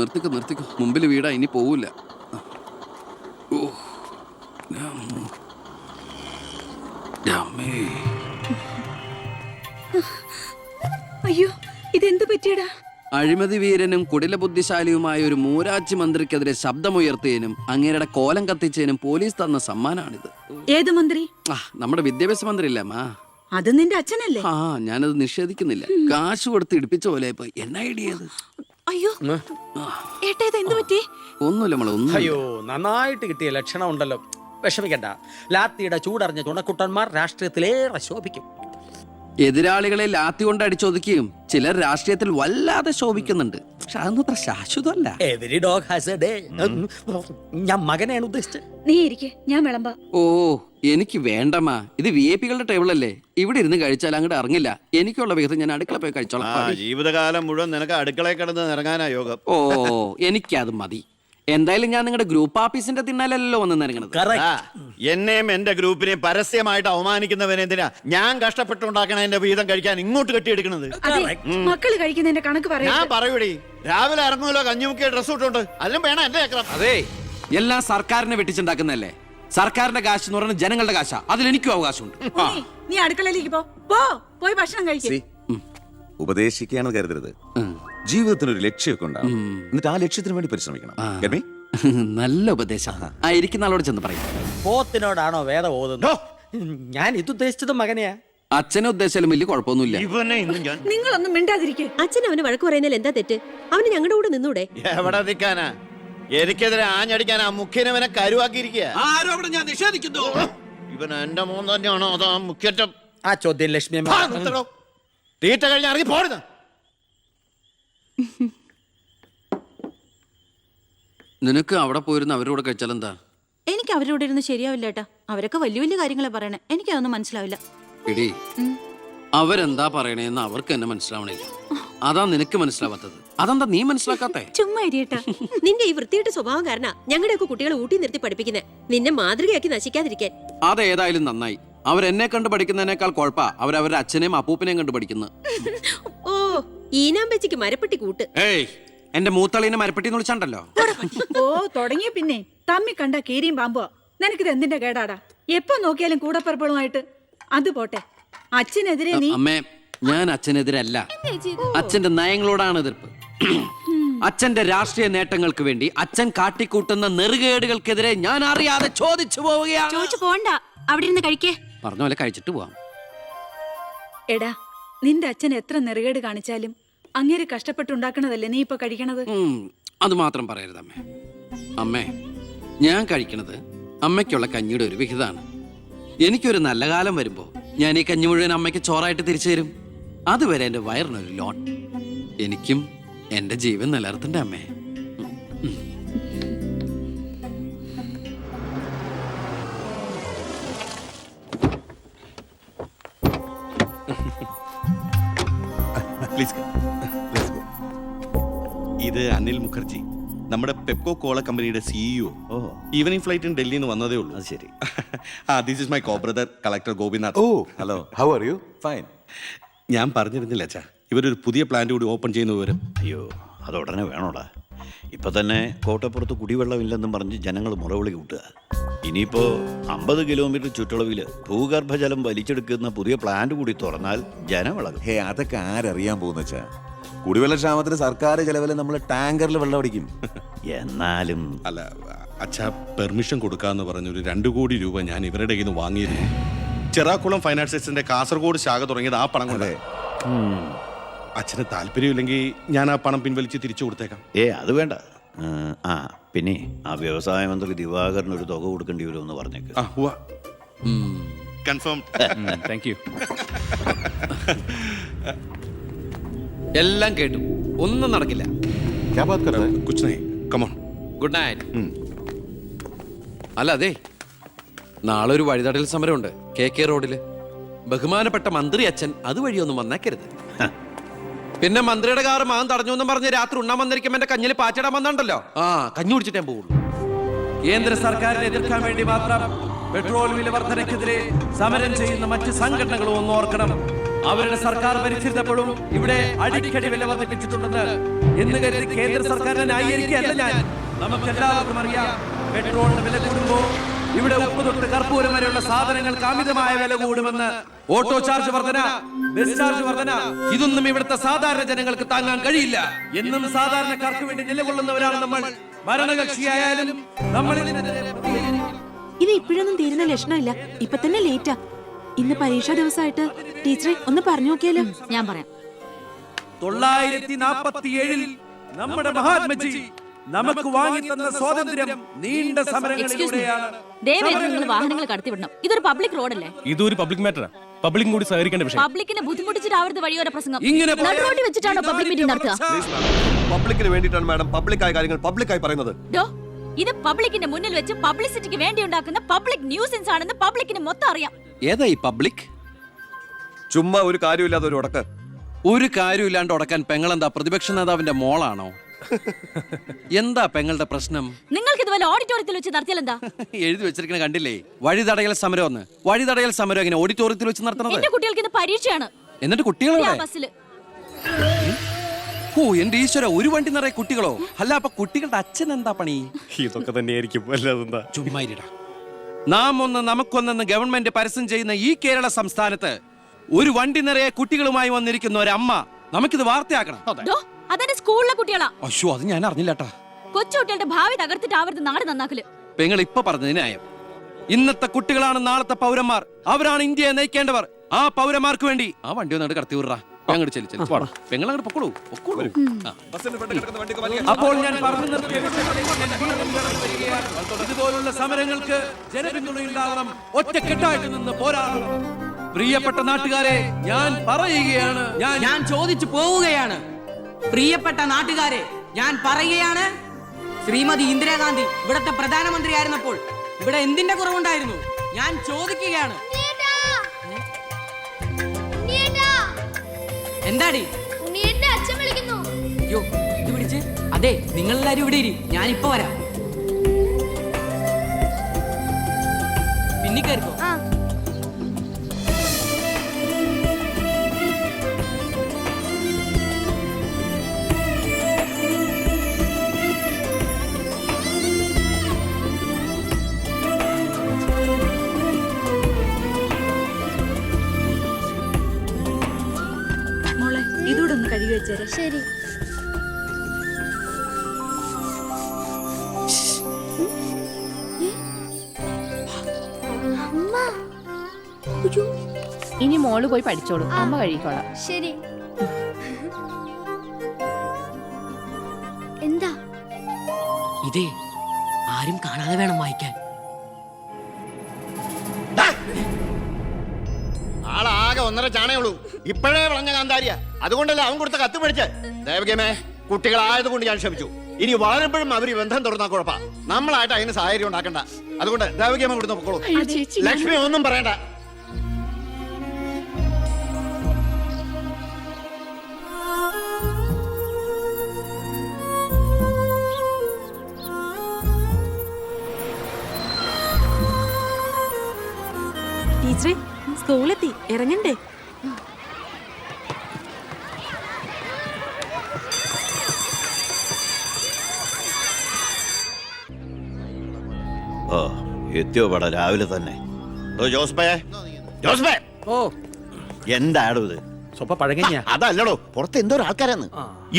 നിർത്തിക്കോ മുമ്പിൽ വീടാ, ഇനി പോവില്ല. അയ്യോ, ഇതെന്ത് പറ്റിയടാ? അഴിമതി വീരനും കുടില ബുദ്ധിശാലിയുമായ ഒരു മൂരാജി മന്ത്രിക്കെതിരെ ശബ്ദമുയർത്തിയതിനും അങ്ങേരുടെ കോലം കത്തിച്ചതിനും പോലീസ് തന്ന സമ്മാനാണിത്. ഏത് മന്ത്രി? നമ്മുടെ വിദ്യാഭ്യാസ മന്ത്രി ഇല്ലേ അമ്മ? അത് നിന്റെ അച്ഛനല്ലേ? ഞാനത് നിഷേധിക്കുന്നില്ല. കാശ് കൊടുത്ത് ഇടിപ്പിച്ച പോലെ പോയി. എന്നാ ഐഡിയത്? അയ്യോ ഏട്ടാ, ഇത് എന്ത് പറ്റി? ഒന്നുമില്ല മോളെ, ഒന്നും. അയ്യോ, നന്നായിട്ട് കിട്ടിയ ലക്ഷണം ഉണ്ടല്ലോ. വിഷമിക്കണ്ട. ലാത്തിയുടെ ചൂടറിഞ്ഞ തുണക്കുട്ടന്മാർ രാഷ്ട്രീയത്തിലേറെ ശോഭിക്കും. എതിരാളികളെ ലാത്തി കൊണ്ട് അടിച്ചൊതുക്കിയും ചിലർ രാഷ്ട്രീയത്തിൽ വല്ലാതെ ശോഭിക്കുന്നുണ്ട്. പക്ഷെ അതൊന്നും അത്ര ശാശ്വതമല്ല. Every dog has a day. ഞാൻ മകനെയാണ് ഉദ്ദേശിച്ചത്. നീ ഇരിക്കെ, ഞാൻ വിളമ്പാ. ഓ, എനിക്ക് വേണ്ടമ്മാ. ഇത് VIP കളുടെ ടേബിൾ അല്ലേ, ഇവിടെ ഇരുന്ന് കഴിച്ചാൽ അങ്ങോട്ട് ഇറങ്ങില്ല. എനിക്കുള്ള വിഹിതം ഞാൻ അടുക്കള പോയി കഴിച്ചോളാം. ജീവിതകാലം മുഴുവൻ നിനക്ക് അടുക്കളയിൽ കിടന്ന് ഇറങ്ങാനാ യോഗം. ഓ, എനിക്കത് മതി. എന്തായാലും ഞാൻ നിങ്ങളുടെ ഗ്രൂപ്പ് ഓഫീസിന്റെ തിന്നാലല്ലോ വന്ന് നിറങ്ങണത്. എന്നെയും എന്റെ ഗ്രൂപ്പിനെയും പരസ്യമായിട്ട് അവമാനിക്കുന്നവനെന്തിനാ ഞാൻ കഷ്ടപ്പെട്ടുണ്ടാക്കണ എന്റെ വീതം കഴിക്കാൻ ഇങ്ങോട്ട് കെട്ടിയെടുക്കണത്? മക്കള് കഴിക്കുന്നതിന്റെ കണക്ക് പറയാ. ഞാൻ പറയൂടി, രാവിലെ ഇറങ്ങുമല്ലോ കഞ്ഞിമുക്കിയ ഡ്രസ് ഇട്ടുണ്ട്, അതിനും വേണം എന്റെ ചക്രം. അതെ, എല്ലാം സർക്കാരിനെ വെട്ടിച്ചുണ്ടാക്കുന്നല്ലേ. സർക്കാരിന്റെ കാശ് എന്ന് പറയുന്നത് ജനങ്ങളുടെ കാശാ. അതിലെനിക്കും അവകാശമുണ്ട്. നീ അടുക്കളയിലേക്ക് പോയി ഭക്ഷണം കഴിക്കും. ഉപദേശിക്കുകയാണെന്ന് കരുതരുത്. ജീവിതത്തിന് ഒരു ലക്ഷ്യമൊക്കെ ഉണ്ടാവും, എന്നിട്ട് ആ ലക്ഷ്യത്തിന് വേണ്ടി പരിശ്രമിക്കണം. നല്ല ഉപദേശം. ഇരിക്കുന്ന ആളോട് ചെന്ന് പറയും. പോത്തിനോടാണോ വേദം ഓതുന്നത്? ഞാൻ ഇത് ഉദ്ദേശിച്ചത് മകനെയാ. അച്ഛനെ ഉദ്ദേശിച്ചാലും വലിയ കുഴപ്പമൊന്നുമില്ല. നിങ്ങളൊന്നും മിണ്ടാതിരിക്കെ. അച്ഛൻ അവന് വഴക്ക് പറയുന്നതിൽ എന്താ തെറ്റ്? അവന് ഞങ്ങളുടെ കൂടെ നിന്നൂടെ? എവിടെ നിൽക്കാനാ? എനിക്കെതിരെ ആഞ്ഞടിക്കാൻ ആ മുഖ്യനവനെ കരുവാക്കിയിരിക്കുക. ഞാൻ നിഷേധിക്കുന്നു. ഇവൻ എന്റെ മോൻ തന്നെയാണോ അതോ ആ മുഖ്യറ്റം? ആ ചോദ്യം ലക്ഷ്മി തീറ്റ കഴിഞ്ഞ് ഇറങ്ങി പോടുന്ന. നിനക്ക് അവിടെ പോയിരുന്ന അവരോട് കഴിച്ചാൽ എന്താ? എനിക്ക് അവരോട് ഇരുന്ന് ശരിയാവില്ല ഏട്ടാ. അവരൊക്കെ വലിയ വലിയ കാര്യങ്ങളെ പറയണേ. എനിക്കതൊന്നും മനസ്സിലാവില്ല. എടി, അവരെന്താ പറയണേന്ന് അവർക്ക് തന്നെ മനസ്സിലാവണില്ല. അതാ നിനക്ക് മനസ്സിലാവാത്തത്. അതെന്താ നീ മനസ്സിലാക്കാത്തേ? ചുമ്മാ ഇരിയേട്ടാ. നിന്റെ ഈ വൃത്തിയുടെ സ്വഭാവം കാരണം ഞങ്ങളുടെയൊക്കെ കുട്ടികളെ ഊട്ടി നിർത്തി പഠിപ്പിക്കുന്നത്, നിന്നെ മാതൃകയാക്കി നശിക്കാതിരിക്കാൻ. അതേതായാലും നന്നായി. അവരെന്നെ കണ്ട് പഠിക്കുന്നതിനേക്കാൾ കുഴപ്പാ അവരവരുടെ അച്ഛനെയും അപ്പൂപ്പനെയും കണ്ട് പഠിക്കുന്നത്. ഓ, ഈനാമ്പച്ചിക്ക് മരപ്പെട്ടി കൂട്ട്. ഏയ്, എന്റെ മൂത്തളീനെ മരപ്പെട്ടി എന്ന് വിളിച്ചാണ്ടല്ലോ. ഓ, തുടങ്ങിയ പിന്നെ തമ്മി കണ്ട കീരിയും പാമ്പോ. നിനക്കിത് എന്തിന്റെ കേടാടാ? എപ്പോ നോക്കിയാലും കൂടപ്പറപ്പുകളുമായിട്ട്. അത് പോട്ടെ, അച്ഛനെതിരെ നീ. അമ്മേ, ഞാൻ അച്ഛനെതിരല്ല. അച്ഛന്റെ നയങ്ങളോടാണ് എതിർപ്പ്. അച്ഛന്റെ രാഷ്ട്രീയ നേട്ടങ്ങൾക്ക് വേണ്ടി അച്ഛൻ കാട്ടിക്കൂട്ടുന്ന നെറുകേടുകൾക്കെതിരെ ഞാൻ അറിയാതെ ചോദിച്ചു പോവുകയാണ്. ചോദിച്ചു പോണ്ട, അവിടെ ഇരുന്ന് കഴിക്കേ. പറഞ്ഞ പോലെ കഴിച്ചിട്ട് പോവാം. എടാ, നിന്റെ അച്ഛൻ എത്ര നെറുകേട് കാണിച്ചാലും അങ്ങേര് കഷ്ടപ്പെട്ടുണ്ടാക്കണതല്ലേ നീ ഇപ്പൊ കഴിക്കണത്? അത് മാത്രം പറയരുത് അമ്മേ. അമ്മേ, ഞാൻ കഴിക്കണത് അമ്മയ്ക്കുള്ള കഞ്ഞിയുടെ ഒരു വിഹിതമാണ്. എനിക്കൊരു നല്ല കാലം വരുമ്പോ ഞാൻ ഈ കഞ്ഞി മുഴുവൻ അമ്മയ്ക്ക് ചോറായിട്ട് തിരിച്ചു തരും. അതുവരെ എന്റെ വയറിനൊരു ലോൺ. എനിക്കും എന്റെ ജീവൻ നിലനിർത്തണ്ടേ അമ്മേ? ഇത് അനിൽ മുഖർജി, നമ്മുടെ പെപ്കോ കോള കമ്പനിയുടെ CEO. ഈവനിങ് ഫ്ലൈറ്റിന് ഡൽഹിയിൽ നിന്ന് വന്നതേ ഉള്ളൂ. അത് ശരി. This is my co brother collector Gopinath. Oh, hello, how are you? Fine. ഞാൻ പറഞ്ഞിരുന്നില്ല അച്ഛാ, ഇവരൊരു പുതിയ പ്ലാന്റ് കൂടി ഓപ്പൺ ചെയ്യുന്ന വിവരം. അയ്യോ, അത് ഉടനെ വേണോടാ. ഇപ്പൊ തന്നെ കോട്ടപ്പുറത്ത് കുടിവെള്ളമില്ലെന്നും പറഞ്ഞ് ജനങ്ങൾ മുറവിളി കൂട്ടുക. ഇനിയിപ്പോ 50 കിലോമീറ്റർ ചുറ്റളവില് ഭൂഗർഭജലം വലിച്ചെടുക്കുന്ന പുതിയ പ്ലാന്റ് കൂടി തുറന്നാൽ ജനവിളകും. ഹേ, അതൊക്കെ ആരറിയാൻ പോകുന്ന വെച്ചാ? കുടിവെള്ള ക്ഷാമത്തിന് സർക്കാർ ചെലവില് നമ്മൾ ടാങ്കറിൽ വെള്ളം അടിക്കും. എന്നാലും അല്ല അച്ഛാ, പെർമിഷൻ കൊടുക്കാന്ന് പറഞ്ഞൊരു 2 കോടി രൂപ ഞാൻ ഇവരുടെ കയ്യിൽ നിന്ന് വാങ്ങിയിരുന്നു. ചെറാക്കുളം ഫൈനാൻസിന്റെ കാസർഗോഡ് ശാഖ തുടങ്ങിയത് ആ പണം കൊണ്ടേ. അച്ഛന് താല്പര്യമില്ലെങ്കിൽ ഞാൻ ആ പണം പിൻവലിച്ച് തിരിച്ചു കൊടുത്തേക്കാം. അത് വേണ്ട. പിന്നെ ആ വ്യവസായ മന്ത്രി ദിവാകരന് ഒരു തുക കൊടുക്കേണ്ടി വരുമെന്ന് പറഞ്ഞേക്ക്. കൺഫേം. Thank you. എല്ലാം കേട്ടു, ഒന്നും നടക്കില്ല. Good night. അല്ല, അതെ, നാളെ ഒരു വഴിതടൽ സമരമുണ്ട് KK റോഡില്. ബഹുമാനപ്പെട്ട മന്ത്രി അച്ഛൻ അതുവഴിയൊന്നും വന്നേക്കരുത്. പിന്നെ മന്ത്രിയുടെ കാറ് മാൻ തടഞ്ഞു എന്നും പറഞ്ഞ് രാത്രി ഉണ്ണാൻ വന്നിരിക്കുമ്പോ എന്റെ കഞ്ഞിൽ പാച്ചിടാൻ വന്നുണ്ടല്ലോ. കഞ്ഞി കുടിച്ചിട്ടേ പോകുള്ളൂ. കേന്ദ്ര സർക്കാരിനെ എതിർക്കാൻ വേണ്ടി മാത്രം പെട്രോൾ വില വർധനയ്ക്കെതിരെ സമരം ചെയ്യുന്ന മറ്റ് സംഘടനകളും ഒന്ന് ഓർക്കണം. അവരുടെ സർക്കാർ ഭരിച്ചിരുന്നപ്പോഴും ഇവിടെ അടിക്കടി വില വർദ്ധിപ്പിച്ചിട്ടുണ്ടെന്ന് എന്ന് കരുതി കേന്ദ്ര സർക്കാരിനെ ന്യായീകരിക്കുകയല്ല ഞാൻ. നമുക്കെല്ലാവർക്കും അറിയാം, പെട്രോളിന് വില കൂടുമ്പോൾ ഇവിടെ ഉപ്പ് തൊട്ട് കർപ്പൂരം വരെയുള്ള സാധനങ്ങൾക്ക് അമിതമായ വില കൂടുമെന്ന്. ഓട്ടോ ചാർജ് വർധന, ബസ് ചാർജ് വർധന, ഇതൊന്നും ഇവിടുത്തെ സാധാരണ ജനങ്ങൾക്ക് താങ്ങാൻ കഴിയില്ല. എന്നും സാധാരണക്കാർക്ക് വേണ്ടി നിലകൊള്ളുന്നവരാണ് നമ്മൾ. ഭരണകക്ഷിയായാലും നമ്മൾ ഇത് ഇപ്പോഴൊന്നും തീരുന്ന ലക്ഷണമില്ല. ഇപ്പൊ തന്നെ ലേറ്റാ. ഇന്ന് പരീക്ഷാ ദിവസമായിട്ട് ടീച്ചറെ ഒന്ന് പറഞ്ഞു നോക്കിയാലോ? ഞാൻ പറയാം. 947 നമ്മുടെ മഹാത്മജി നമുക്ക് വാങ്ങിത്തന്ന സ്വാതന്ത്ര്യം നീണ്ട സമരങ്ങളിലൂടെയാണ്. നിങ്ങൾ വാഹനങ്ങൾ കടത്തിവിടണം. ഇതൊരു പബ്ലിക് റോഡല്ലേ? ഇതൊരു പബ്ലിക് മാറ്ററാ. പബ്ലിക്കും കൂടി സഹകരിക്കേണ്ട വിഷയം. പബ്ലിക്കിനെ ബുദ്ധിമുട്ടിച്ചിട്ടാവരുത് വഴിയോര പ്രസംഗം. ഇങ്ങനെ റോഡിൽ വെച്ചിട്ടാണോ പബ്ലിക് മീറ്റിംഗ് നടത്തുക? പബ്ലിക്കിന് വേണ്ടിയിട്ടാണ് മാഡം പബ്ലിക്കായ കാര്യങ്ങൾ പബ്ലിക്കായി പറയുന്നത്. ഇത് പബ്ലിക്കിന്റെ മുന്നിൽ വെച്ച് പബ്ലിസിറ്റിക്ക് വേണ്ടി ഉണ്ടാക്കുന്ന പബ്ലിക് ന്യൂസൻസ് ആണെന്ന് പബ്ലിക്കിന് മൊത്തം അറിയാം. ഏതാ ഈ പബ്ലിക്? ചുമ്മാ ഒരു കാര്യമില്ലാതെ ഒരു ഉടക്ക്. ഒരു കാര്യമില്ലാണ്ട് ഉടക്കാൻ പെങ്ങളെന്താ പ്രതിപക്ഷ നേതാവിന്റെ മോളാണോ? എന്താ പെങ്ങളുടെ പ്രശ്നം? നിങ്ങൾക്ക് ഇതുപോലെ ഓഡിറ്റോറിയത്തിൽ വെച്ച് നടത്തിയാൽ എന്താ? എഴുതി വെച്ചിരിക്കണ കണ്ടില്ലേ? വഴിതടയൽ സമരം ഒന്ന്. വഴിതടയൽ സമരം എങ്ങനെ ഓഡിറ്റോറിയത്തിൽ വെച്ച് നടത്തണത്? എന്റെ കുട്ടികൾക്ക് ഇന്ന് പരീക്ഷയാണ്. എന്നിട്ട് കുട്ടികളെ ബസ്സിൽ. ഓ എന്റെ ഈശ്വര, ഒരു വണ്ടി നിറയെ കുട്ടികളോ? അല്ല, അപ്പൊ കുട്ടികളുടെ അച്ഛൻ എന്താ പണി? ഇതൊക്കെ തന്നെയായിരിക്കും. അല്ലാതെന്താ? ചുമ്മാരിടാ. നാം ഒന്ന് നമുക്കൊന്നെന്ന് ഗവൺമെന്റ് പരസ്യം ചെയ്യുന്ന ഈ കേരള സംസ്ഥാനത്ത് ഒരു വണ്ടി നിറയെ കുട്ടികളുമായി വന്നിരിക്കുന്ന ഒരമ്മ നമുക്കിത് വാർത്തയാക്കണം. അതെന്റെ സ്കൂളിലെ കുട്ടികളാ. അയ്യോ, അത് ഞാൻ അറിഞ്ഞില്ലട്ടാ. കൊച്ചുകുട്ടികളുടെ ഭാവി തകർത്തിട്ടാവരുത് നാട് നന്നാക്കല്. പെങ്ങൾ ഇപ്പൊ പറഞ്ഞത് ന്യായം. ഇന്നത്തെ കുട്ടികളാണ് നാളത്തെ പൗരന്മാർ. അവരാണ് ഇന്ത്യയെ നയിക്കേണ്ടവർ. ആ പൗരന്മാർക്ക് വേണ്ടി ആ വണ്ടി ഒന്ന് കടത്തി വിടറാ. അങ്ങോട്ട് ചെല്ലു ചെല്ലു. പെങ്ങൾ അങ്ങോട്ട് പൊക്കോളൂ പൊക്കോളൂ. അപ്പോൾ ഞാൻ പറഞ്ഞു നിർത്തിയ ഇതുപോലുള്ള സമരങ്ങൾക്ക് ജനപിന്തുണയുണ്ടാകണം. ഒറ്റക്കെട്ടായിട്ട് നിന്ന് പോരാടണം. പ്രിയപ്പെട്ട നാട്ടുകാരെ, ഞാൻ പറയുകയാണ്, ഞാൻ ചോദിച്ചു പോവുകയാണ്. പ്രിയപ്പെട്ട നാട്ടുകാരെ, ഞാൻ പറയുകയാണ്, ശ്രീമതി ഇന്ദിരാഗാന്ധി ഇവിടത്തെ പ്രധാനമന്ത്രി ആയിരുന്നപ്പോൾ ഇവിടെ എന്തിന്റെ കുറവുണ്ടായിരുന്നു? ഞാൻ ചോദിക്കുകയാണ്. എന്താടി? അയ്യോ, ഇത് പിടിച്ച്. അതെ, നിങ്ങളെല്ലാരും ഇവിടെ ഇരി, ഞാനിപ്പോ വരാം. പിന്നിക്കായിരിക്കോ? മോളെ, ഇതൂടെ ഒന്ന് കഴുകി വെച്ചേരെ. ശരി. ഇനി മോള് പോയി പഠിച്ചോളൂ, അമ്മ കഴിക്കോളാം. ശരി. എന്താ? ഇതേ ആരും കാണാതെ വേണം വായിക്കാൻ. ആളാകെ 1.5 ചാണയുള്ളൂ. ഇപ്പോഴേ വളഞ്ഞ കാന്താരിയ. അതുകൊണ്ടല്ലേ അവൻ കൊടുത്ത കത്ത് പഠിച്ച്. ദേവകമേ, കുട്ടികളായതുകൊണ്ട് ഞാൻ ക്ഷമിച്ചു. ഇനി വളരുമ്പോഴും അവർ ബന്ധം തുറന്നാ കുഴപ്പാ. നമ്മളായിട്ട് അതിന് സാഹചര്യം ഉണ്ടാക്കണ്ട. അതുകൊണ്ട് ദേവകമ കൊടുത്ത് പൊക്കോളൂ. ലക്ഷ്മി ഒന്നും പറയണ്ട. ടീച്ചറെ, സ്കൂളെത്തി, ഇറങ്ങണ്ടേ? ഓ എത്തിയോ പട രാവിലെ തന്നെ. ജോസ്ബേ, ഓ, എന്താടോ ഇത്? സ്വപ്പ പഴകഞ്ഞ. അതല്ലടോ, പുറത്ത് എന്തോ ആൾക്കാരാന്ന്.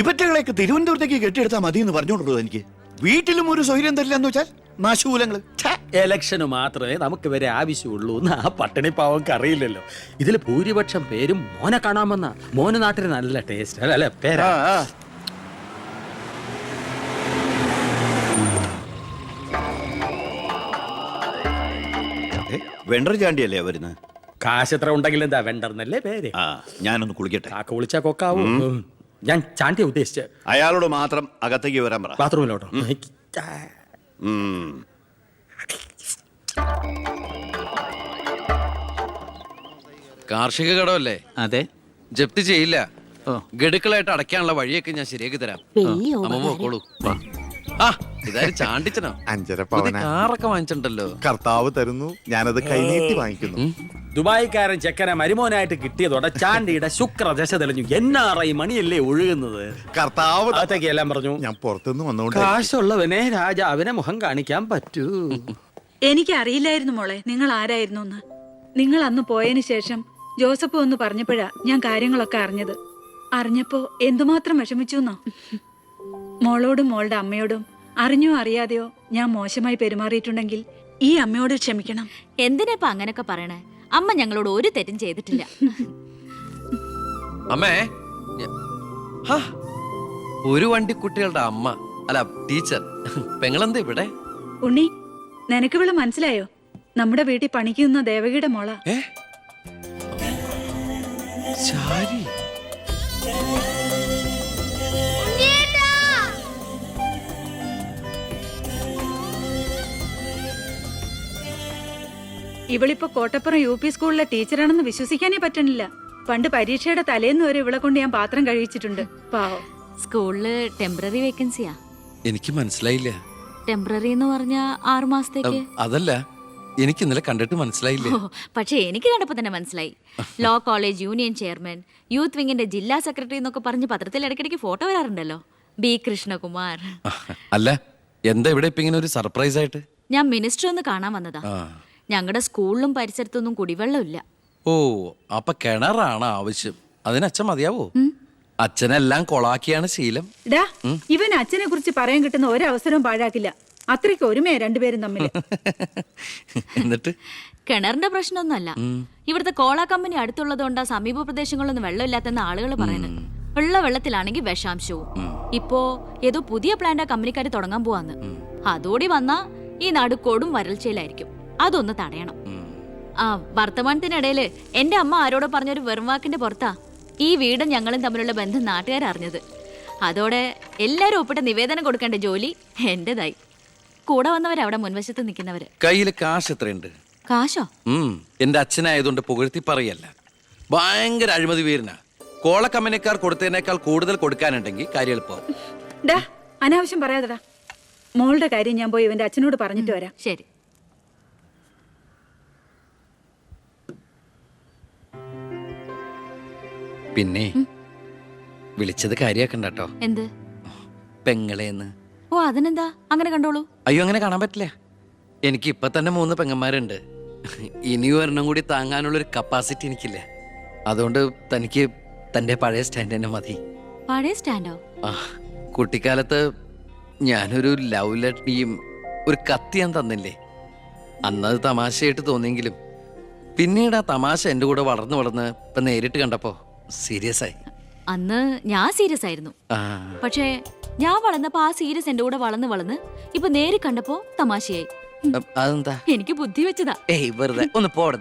ഇവറ്റകളെയൊക്കെ തിരുവനന്തപുരത്തേക്ക് കെട്ടിയെടുത്താൽ മതി എന്ന് പറഞ്ഞോണ്ടോ എനിക്ക്. വീട്ടിലും ഒരു സൗകര്യം തരില്ല എന്ന് വെച്ചാൽ നാശൂലങ്ങള്. എലക്ഷന് മാത്രമേ നമുക്ക് വരെ ആവശ്യമുള്ളൂ എന്ന് ആ പട്ടിണി പാവർക്ക് അറിയില്ലല്ലോ. ഇതിൽ ഭൂരിപക്ഷം പേരും മോനെ കാണാമെന്ന. മോന് നാട്ടിൽ നല്ല ടേസ്റ്റ് അല്ലേ പേരാ. വെണ്ടർ ചാണ്ടിയല്ലേ വരുന്നത്? കാശ് എത്ര ഉണ്ടെങ്കിൽ എന്താ വെണ്ടർന്നല്ലേ പേര്. ആ, ഞാനൊന്ന് കുളിക്കട്ടെ. കാക്ക വിളിച്ചാ കൊക്കാവൂ. ഞാൻ ചാണ്ടിയെ ഉദ്ദേശിച്ച്. അയാളോട് മാത്രം അകത്തേക്ക് വരാൻ പറ. ബാത്റൂമിലോട്ടോ. കാർഷിക കടമല്ലേ? അതെ. ജപ്തി ചെയ്യില്ല. ഗഡുക്കളായിട്ട് അടയ്ക്കാനുള്ള വഴിയൊക്കെ ഞാൻ ശരിയാക്കി തരാം. അമ്മ പോക്കോളൂ. ആ, ഇതാരും ചാണ്ടിച്ചനോ? 5.5 പവന കാറൊക്കെ വാങ്ങിച്ചിട്ടുണ്ടല്ലോ. കർത്താവ് തരുന്നു, ഞാനത് കൈനീട്ടി വാങ്ങിക്കുന്നു. ദുബായിക്കാരൻ ചെക്കനെ മരുമോനായിട്ട് കിട്ടിയതോടെ ചാണ്ടിയുടെ ശുക്രദശ തെളിഞ്ഞു. NRI മണിയല്ലേ ഒഴുകുന്നത്. കർത്താവ് അകത്തേക്ക് എല്ലാം പറഞ്ഞു. ഞാൻ പുറത്തുനിന്ന് വന്നോണ്ട് കാശുള്ളവനെ രാജാവിനെ മുഖം കാണിക്കാൻ പറ്റൂ. എനിക്ക് അറിയില്ലായിരുന്നു മോളെ നിങ്ങൾ ആരായിരുന്നു എന്ന്. നിങ്ങൾ അന്ന് പോയതിനു ശേഷം ജോസഫ് ഒന്ന് പറഞ്ഞപ്പോഴാ ഞാൻ കാര്യങ്ങളൊക്കെ അറിഞ്ഞത്. അറിഞ്ഞപ്പോ എന്തുമാത്രം വിഷമിച്ചു എന്നോ. മോളോടും മോളുടെ അമ്മയോടും അറിഞ്ഞോ അറിയാതെയോ ഞാൻ മോശമായി പെരുമാറിയിട്ടുണ്ടെങ്കിൽ ഈ അമ്മയോട് ക്ഷമിക്കണം. എന്തിനാ അങ്ങനൊക്കെ പറയണേ? അമ്മ ഞങ്ങളോട് ഒരു തെറ്റും ചെയ്തിട്ടില്ല. അമ്മേ ഹാ, ഒരു വണ്ടി കുട്ടികളുടെ അമ്മ അല്ല ടീച്ചർ പെങ്ങളെന്താ ഇവിടെ? ഉണ്ണി, നിനക്ക് ഇവള് മനസ്സിലായോ? നമ്മുടെ വീട്ടിൽ പണിക്ക് നിന്ന ദേവകിയുടെ മോള. ശാരി, ഇവളിപ്പോ കോട്ടപ്പുറം UP സ്കൂളിലെ ടീച്ചറാണെന്ന് വിശ്വസിക്കാനേ പറ്റണില്ല. പണ്ട് പരീക്ഷയുടെ തലേന്ന് വരെ ഇവളെ കൊണ്ട് ഞാൻ പാത്രം കഴിച്ചിട്ടുണ്ട്. പാവം. സ്കൂളില് ടെമ്പററി വേക്കൻസിയാ. എനിക്ക് മനസ്സിലായില്ല. ടെമ്പററി എന്ന് പറഞ്ഞ 6 മാസത്തേക്ക്. അതല്ല, എനിക്ക് ഇന്നലെ കണ്ടിട്ട് മനസ്സിലായില്ല. പക്ഷെ എനിക്ക് കണ്ടപ്പോ തന്നെ മനസ്സിലായി. Law college union chairman, youth വിങ്ങിന്റെ ജില്ലാ സെക്രട്ടറി എന്നൊക്കെ പറഞ്ഞ് പത്രത്തിൽ ഇടയ്ക്കിടയ്ക്ക് ഫോട്ടോ വരാറുണ്ടല്ലോ. B. കൃഷ്ണകുമാർ. അല്ല, എന്താ ഇവിടെ ഇപ്പൊ ഇങ്ങനെ ഒരു സർപ്രൈസ് ആയിട്ട്? ഞാൻ മിനിസ്റ്റർ ഒന്ന് കാണാൻ വന്നതാ. ഞങ്ങളുടെ സ്കൂളിലും പരിസരത്തൊന്നും കുടിവെള്ളമില്ല. ഓ, അപ്പൊ കിണറാണ് ആവശ്യം. അതിന് അച്ഛൻ മതിയാവോ? അച്ഛനെല്ലാം കൊളാക്കിയാണ് ശീലം. ഡാ, ഇവൻ അച്ഛനെ കുറിച്ച് പറയാൻ കിട്ടുന്ന ഒരവസരവും പാഴാക്കില്ല. അത്രയ്ക്ക് ഒരുമയാ രണ്ടുപേരും തമ്മിൽ. എന്നിട്ട് കിണറിന്റെ പ്രശ്നമൊന്നുമല്ല. ഇവിടുത്തെ കോള കമ്പനി അടുത്തുള്ളതുകൊണ്ടാ സമീപ പ്രദേശങ്ങളിലൊന്നും വെള്ളമില്ലാത്തെന്ന് ആളുകൾ പറയുന്നത്. ഉള്ള വെള്ളത്തിലാണെങ്കിൽ വിഷാംശവും. ഇപ്പോ ഏതോ പുതിയ പ്ലാന്റ് കമ്പനിക്കാർ തുടങ്ങാൻ പോവാന്ന്. അതോടി വന്നാ ഈ നാട് കൊടും വരൾച്ചയിലായിരിക്കും. അതൊന്ന് തടയണം. ആ വർത്തമാനത്തിനിടയില് എന്റെ അമ്മ ആരോടോ പറഞ്ഞൊരു വെറും വാക്കിന്റെ പുറത്താ ഈ വീടും ഞങ്ങളും തമ്മിലുള്ള ബന്ധം നാട്ടുകാരറിഞ്ഞത്. അതോടെ എല്ലാരും ഒപ്പിട്ട നിവേദനം കൊടുക്കേണ്ട ജോലി എന്റേതായി. കൂടെ വന്നവരവിടെ മുൻവശത്ത് നിൽക്കുന്നവര്. കയ്യില് കാശ് എത്രയുണ്ട്? കാശോ? എന്റെ അച്ഛനായതുകൊണ്ട് പുകഴ്ത്തി പറയല്ല. ഭയങ്കര അഴിമതി വീരനാ. കോള കമ്പനിക്കാർ കൊടുത്തതിനേക്കാൾ കൂടുതൽ കൊടുക്കാനുണ്ടെങ്കിൽ കാര്യം എളുപ്പം. ഡാ, അനാവശ്യം പറയാതെടാ. മോളുടെ കാര്യം ഞാൻ പോയി ഇവന്റെ അച്ഛനോട് പറഞ്ഞിട്ട് വരാം. ശരി. പിന്നെ വിളിച്ചത് കാര്യാക്കണ്ട കേട്ടോ. എന്ത്? പെങ്ങളേന്ന്. ഓ, അതിനെന്താ? അങ്ങനെ കണ്ടോളൂ. അയ്യോ, അങ്ങനെ കാണാൻ പറ്റില്ല. എനിക്ക് ഇപ്പൊ തന്നെ 3 പെങ്ങന്മാരുണ്ട്. ഇനി ഒരെണ്ണം കൂടി താങ്ങാനുള്ളൊരു കപ്പാസിറ്റി എനിക്കില്ല. അതുകൊണ്ട് തനിക്ക് തന്റെ പഴയ സ്റ്റാൻഡ് തന്നെ മതി. പഴയ സ്റ്റാൻഡോ? ആ, കുട്ടിക്കാലത്ത് ഞാനൊരു ലവ് ലെറ്ററിയും ഒരു കത്തി ഞാൻ തന്നില്ലേ. അന്നത് തമാശയായിട്ട് തോന്നിയെങ്കിലും പിന്നീട് ആ തമാശ എന്റെ കൂടെ വളർന്ന് വളർന്ന് ഇപ്പൊ നേരിട്ട് കണ്ടപ്പോ സീരിയസ് ആയി. അന്ന് ഞാൻ സീരിയസ് ആയിരുന്നു. പക്ഷേ ഞാൻ വളർന്നപ്പോ ആ സീരിയസ് എന്റെ കൂടെ വളർന്ന് വളർന്ന് ഇപ്പൊ നേരി കണ്ടപ്പോ തമാശയായി. അതെന്താ? എനിക്ക് ബുദ്ധി വെച്ചതാ. ഏയ്, വെറുതെ ഒന്ന് പോട.